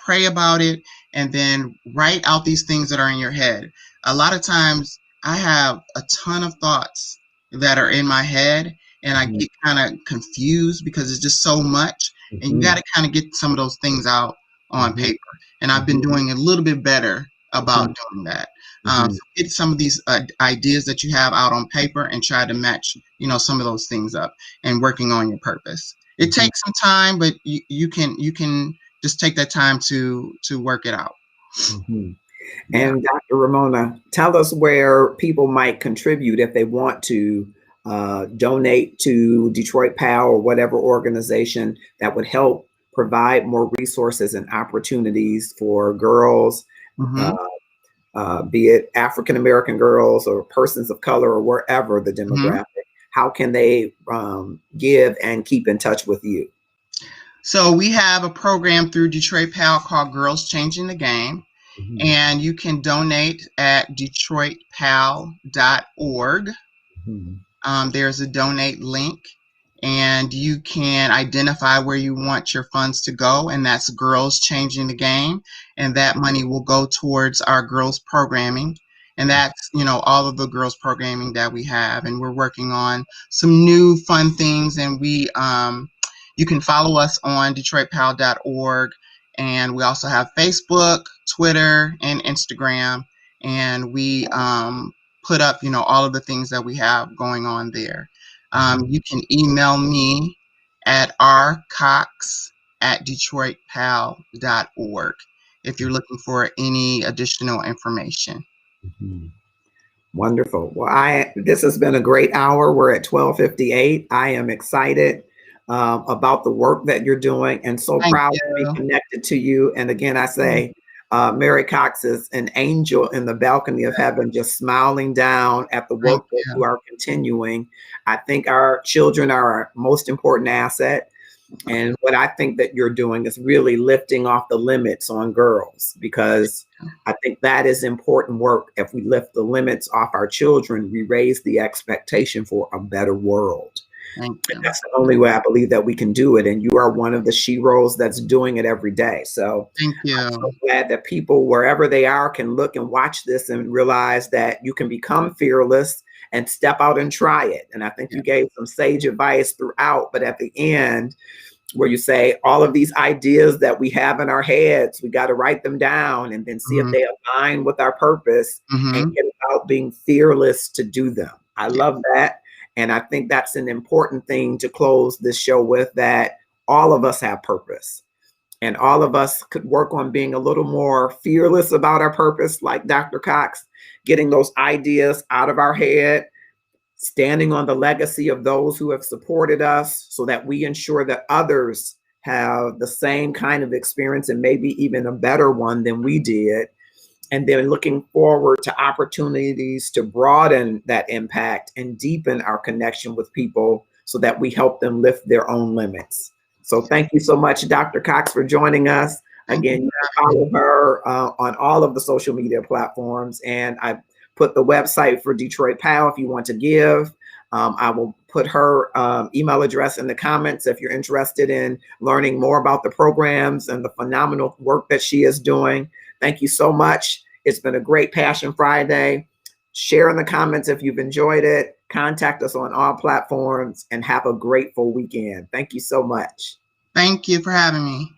pray about it and then write out these things that are in your head. A lot of times I have a ton of thoughts that are in my head, and I get kind of confused because it's just so much, and you got to kind of get some of those things out on paper. And I've been doing a little bit better about doing that. So get some of these ideas that you have out on paper and try to match, some of those things up and working on your purpose. It takes some time, but you can just take that time to work it out. Yeah. And Dr. Ramona, tell us where people might contribute if they want to donate to Detroit PAL or whatever organization that would help provide more resources and opportunities for girls, be it African American girls or persons of color or wherever the demographic. How can they give and keep in touch with you? So we have a program through Detroit PAL called Girls Changing the Game. And you can donate at detroitpal.org. There's a donate link, and you can identify where you want your funds to go, and that's Girls Changing the Game. And that money will go towards our girls programming. And that's, all of the girls programming that we have. And we're working on some new fun things. And you can follow us on detroitpal.org. And we also have Facebook, Twitter, and Instagram. And we put up, all of the things that we have going on there. You can email me at rcox@detroitpal.org if you're looking for any additional information. Wonderful. Well, this has been a great hour. We're at 12:58. I am excited about the work that you're doing and so proud to be connected to you. And again, I say, Mary Cox is an angel in the balcony of heaven, just smiling down at the work that you are continuing. I think our children are our most important asset. And what I think that you're doing is really lifting off the limits on girls, because I think that is important work. If we lift the limits off our children, we raise the expectation for a better world. And that's the only way I believe that we can do it. And you are one of the sheroes that's doing it every day. So thank you. I'm so glad that people, wherever they are, can look and watch this and realize that you can become fearless and step out and try it. And I think you gave some sage advice throughout, but at the end, where you say all of these ideas that we have in our heads, we got to write them down and then see if they align with our purpose and get about being fearless to do them. I love that. And I think that's an important thing to close this show with, that all of us have purpose and all of us could work on being a little more fearless about our purpose, like Dr. Cox, getting those ideas out of our head, standing on the legacy of those who have supported us so that we ensure that others have the same kind of experience and maybe even a better one than we did. And then looking forward to opportunities to broaden that impact and deepen our connection with people so that we help them lift their own limits. So thank you so much, Dr. Cox, for joining us. Again, you can follow her on all of the social media platforms. And I put the website for Detroit PAL if you want to give. I will put her email address in the comments if you're interested in learning more about the programs and the phenomenal work that she is doing. Thank you so much. It's been a great Passion Friday. Share in the comments if you've enjoyed it. Contact us on all platforms and have a grateful weekend. Thank you so much. Thank you for having me.